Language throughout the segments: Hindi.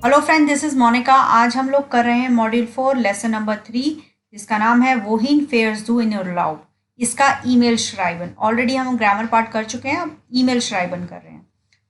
Hello friend, this is Monica. आज हम लोग कर रहे हैं मॉड्यूल 4 लेसन नंबर 3, जिसका नाम है वोहिन फेयर्स दू इन उर्लाub। इसका ईमेल श्राइबन। ऑलरेडी हम ग्रामर पार्ट कर चुके हैं, अब ईमेल श्राइबन कर रहे हैं।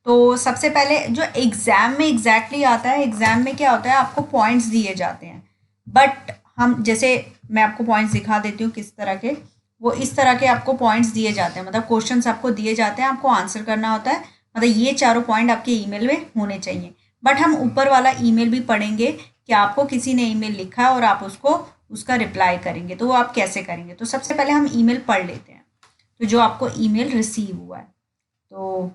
तो सबसे पहले जो एग्जाम में एग्जैक्टली आता है, एग्जाम में क्या होता है, आपको पॉइंट्स दिए जाते हैं। बट हम जैसे मैं आपको पॉइंट्स दिखा देती हूँ किस तरह के। वो इस तरह के आपको पॉइंट्स दिए जाते हैं, मतलब क्वेश्चंस आपको दिए जाते हैं, आपको आंसर करना होता है। मतलब ये चारों पॉइंट आपके ईमेल में होने चाहिए। बट हम ऊपर वाला ईमेल भी पढ़ेंगे कि आपको किसी ने ईमेल लिखा है और आप उसको उसका रिप्लाई करेंगे, तो वो आप कैसे करेंगे। तो सबसे पहले हम ईमेल पढ़ लेते हैं। तो जो आपको ईमेल रिसीव हुआ है, तो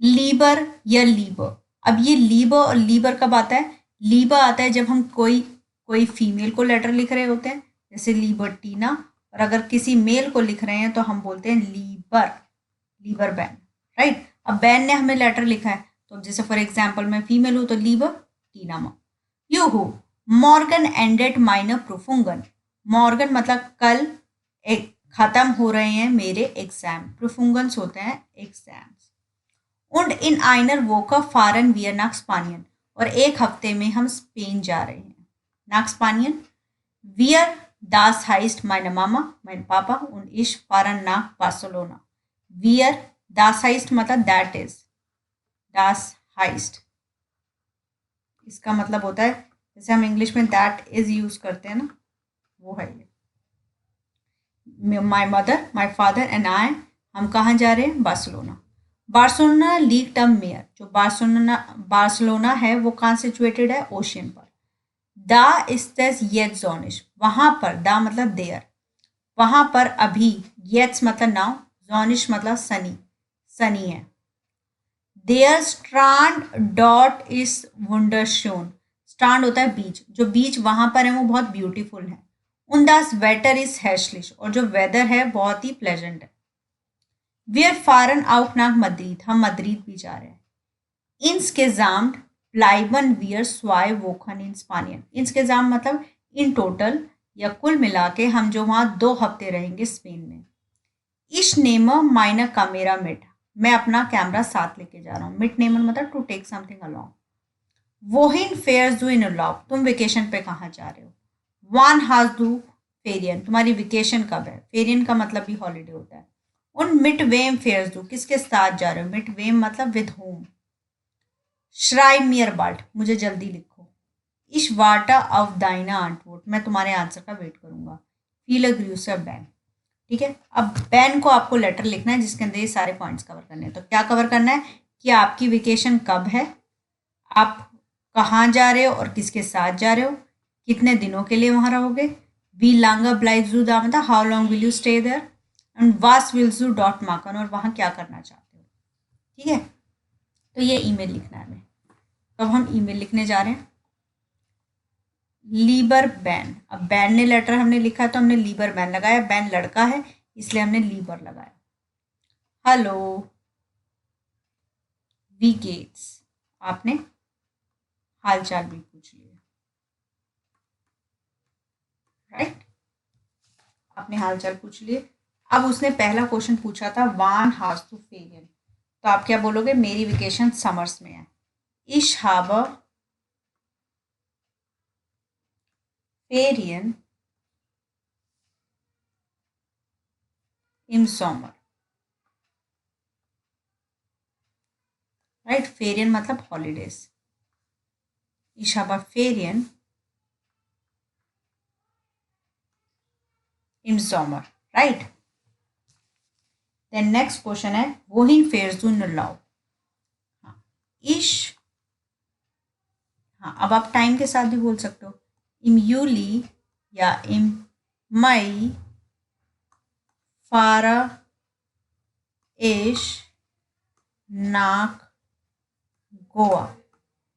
लीबर या लीबर। अब ये लीबर और लीबर कब आता है? लीबर आता है जब हम कोई कोई फीमेल को लेटर लिख रहे होते हैं, जैसे लीबर्टीना। और अगर किसी मेल को लिख रहे हैं तो हम बोलते हैं लीबर, लीबर बैन। राइट। अब बैन ने हमें लेटर लिखा है, तो जैसे फॉर एग्जाम्पल मैं फीमेल हूँ तो लीबर टीना मा। यू हो मॉर्गन एंडेड माइनर प्रोफुंगन। मॉर्गन मतलब कल एक खत्म हो रहे हैं मेरे एग्जाम। प्रोफुंगन्स होते हैं exams. Und in einer Woche fahren wir nach Spanien। और एक हफ्ते में हम स्पेन जा रहे हैं। nach Spanien। Wir, das heißt meine Mama, mein Papa und ich fahren nach Barcelona। Wir, das heißt मतलब that is, das heißt इसका मतलब होता है, जैसे हम इंग्लिश में that is यूज करते हैं ना, वो है ये। My mother, my father and I, हम कहाँ जा रहे हैं? Barcelona. Barcelona league term mayor. जो बार्सिलोना बार्सिलोना है वो कहाँ सिचुएटेड है? ओशियन पर। दा इस्तेस येट जोनिश, वहाँ पर। दा मतलब देयर, वहाँ पर अभी। येट्स मतलब नाउ, जोनिश मतलब सनी, सनी है। देयर स्ट्रांड डॉट इज वंडरशोन। स्ट्रांड होता है बीच, जो बीच वहाँ पर है वो बहुत ब्यूटीफुल है। उनदास वेटर इज हैशलिश, और जो वेदर है बहुत ही प्लेजेंट है। वीयर फारन आउट नाक मद्रीद, हम मद्रीद भी जा रहे हैं। इंसकेजाम्ड ब्लाइबन वियर स्वाय वोखन इन स्पानियन। इंसकेजाम मतलब इन टोटल या कुल मिला के हम जो वहाँ 2 हफ्ते रहेंगे स्पेन में। इश नेमर माइनर कामेरा मिट, मैं अपना कैमरा साथ लेके जा रहा हूँ। मिट नेमर मतलब टू टेक समथिंग अलोंग। वोहिन फेयर्स डू इन लॉब, तुम वेकेशन पे कहाँ जा रहे हो? वान हाज डू फेरियन, तुम्हारी वेकेशन कब है? फेरियन का मतलब भी हॉलीडे होता है। उन मिट वेम फेयर्स डू, किसके साथ जा रहे हो? मिट वेम मतलब विद होम। श्राइब मियर बाल्ट, मुझे जल्दी लिखो। इश वाटा ऑफ दाइना आंटवोट, मैं तुम्हारे आंसर का वेट करूंगा। फील अ ग्रूसर बैन। ठीक है। अब बैन को आपको लेटर लिखना है जिसके अंदर ये सारे पॉइंट्स कवर करने हैं। तो क्या कवर करना है कि आपकी वेकेशन कब है, आप कहाँ जा रहे हो और किसके साथ जा रहे हो, कितने दिनों के लिए वहां रहोगे। वी लांगा ब्लाइव जू दा मतलब how long will you stay there. And वास विल जू डॉट माकन, और वहां क्या करना चाहते हो। ठीक है। तो ये ईमेल लिखना है हमें। तो अब हम ईमेल लिखने जा रहे हैं। लीबर बैन। अब बैन ने लेटर हमने लिखा तो हमने लीबर बैन लगाया। बैन लड़का है इसलिए हमने लीबर लगाया। हेलो वी गेट्स, आपने हाल चाल भी पूछ लिया। राइट, आपने हाल चाल पूछ लिए। अब उसने पहला क्वेश्चन पूछा था वान हाज टू फेरियन, तो आप क्या बोलोगे? मेरी वेकेशन समर्स में है। इश habe फेरियन im Sommer। राइट, फेरियन मतलब हॉलीडेज। इश habe फेरियन im Sommer। Right. Then next question है wohin fährst du in Urlaub। हाँ, इश, हाँ अब आप टाइम के साथ भी बोल सकते हो। im Juli या im Mai fahre ich nach Goa.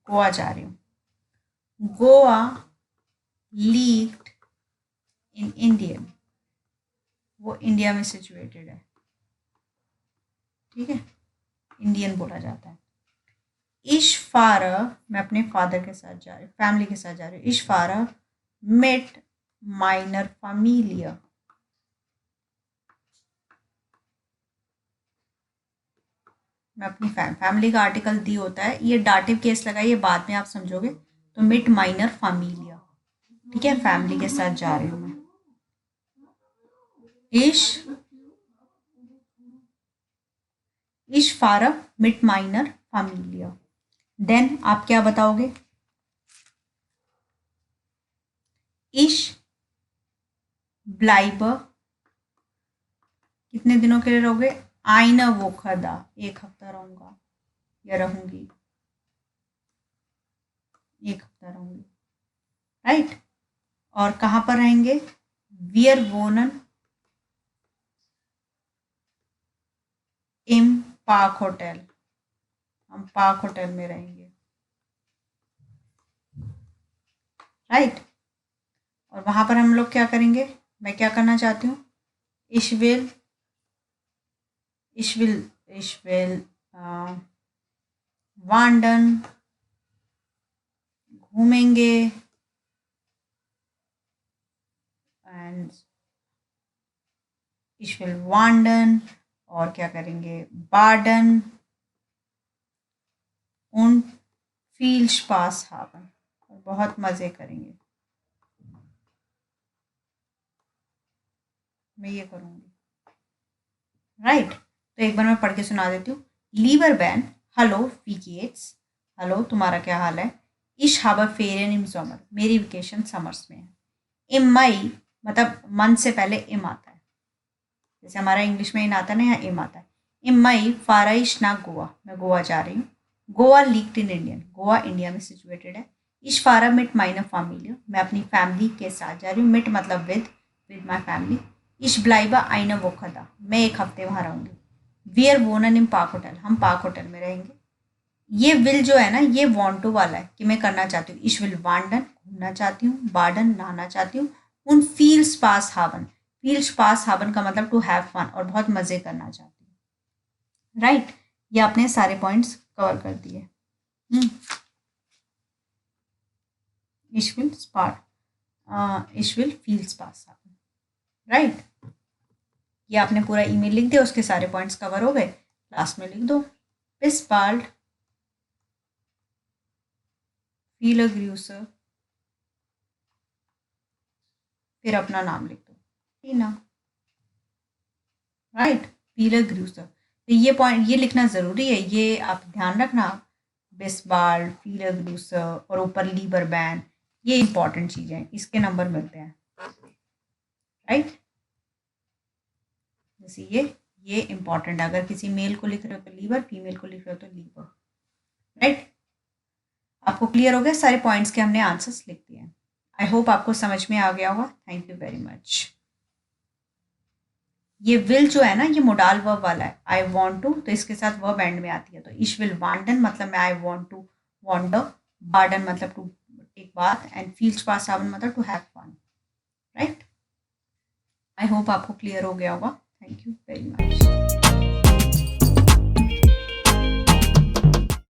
Goa जा रही हूँ। गोवा लीग्ड इन इंडियन, वो इंडिया में सिचुएटेड है। ठीक है, इंडियन बोला जाता है। इश फारा, मैं अपने फादर के साथ जा रही हूँ, फैमिली के साथ जा रही हूँ। इश फारा मेट माइनर फैमिलिया। मैं अपनी फैमिली का आर्टिकल दी होता है, ये डाटिव केस लगाइए, बाद में आप समझोगे। तो मिट माइनर फैमिलिया, ठीक है, फैमिली के साथ जा रही हूँ मैं। इश फारब मिट माइनर फैमिलिया। देन आप क्या बताओगे? इश ब्लाइबर, कितने दिनों के लिए रहोगे? आइना वो खदा, 1 हफ्ता रहूंगा या रहूंगी, 1 हफ्ता रहूंगी, राइट। और कहाँ पर रहेंगे? वियर वोनन इम पार्क होटल, हम पार्क होटल में रहेंगे, राइट। और वहां पर हम लोग क्या करेंगे? मैं क्या करना चाहती हूँ? इशविल इशविल इशविल वांडन, घूमेंगे, एंड इशविल वांडन, और क्या करेंगे? बार्डन उन फील स्पास हावन, और बहुत मज़े करेंगे। मैं ये करूँगी, राइट। तो एक बार मैं पढ़ के सुना देती हूँ। लीवर बैन, हेलो वीकेट्स, हेलो तुम्हारा क्या हाल है? इश हाबर फेरियन इम समर, मेरी वेकेशन समर्स में है। इम मई, मतलब मंथ से पहले इम आता है, जैसे हमारा इंग्लिश में इन आता है ना, यहाँ इम आता है। इम मई फाराइश ना गोवा, मैं गोवा जा रही हूँ। Goa leaked in Indian, Goa India में सिचुएटेड है। इश फारा मिट माइनर फैमिली, मैं अपनी फैमिली के साथ जा रही हूँ। मिट मतलब विद माई फैमिली। इश ब्लाइबा आइना वो खदा, मैं 1 हफ्ते वहाँ रहूँगी। वियर वोनन इन पार्क होटल, हम पार्क होटल में रहेंगे। ये विल जो है ना, ये वांटो वाला है कि मैं करना चाहती हूँ। इश विल वांडन, घूमना चाहती हूँ। बार्डन, नहाना चाहती हूँ। उन फील्स पास हावन, फील्स पास हावन का मतलब टू हैव फन, और बहुत मजे करना चाहती हूँ, राइट। ये आपने सारे पॉइंट्स कवर कर दिए। इश विल स्पार्ट, इश विल फील्स पास हावन, राइट। ये आपने पूरा ईमेल लिख दिया, उसके सारे पॉइंट्स कवर हो गए। लास्ट में लिख दो बिस बाल्ड फील ग्रूसर, फिर अपना नाम लिख दो, टीना, राइट। पीलर ग्रूसर, तो ये पॉइंट, ये लिखना ज़रूरी है, ये आप ध्यान रखना। बिस्बाल्ड, पीलर ग्रूसर, और ऊपर लीबर बैन, ये इंपॉर्टेंट चीज़ें, इसके नंबर मिलते हैं, राइट। जैसे ये इंपॉर्टेंट है, अगर किसी मेल को लिख रहे हो तो लीवर, फीमेल को लिख रहे हो तो लीवर, राइट। आपको क्लियर हो गया? सारे पॉइंट्स के हमने आंसर्स लिख दिए हैं। आई होप आपको समझ में आ गया होगा। Thank you very much. ये विल जो है ना, ये मोडाल वर्ब वाला है। आई वॉन्ट टू, तो इसके साथ वर्ब एंड में आती है, तो इश विल वांडन मतलब मैं आई वॉन्ट टू वॉन्डर, बार्डन मतलब टू टेक बाथ, एंड फील्स पास हावन मतलब to have fun, right. I hope आपको क्लियर हो गया होगा। Thank you very much.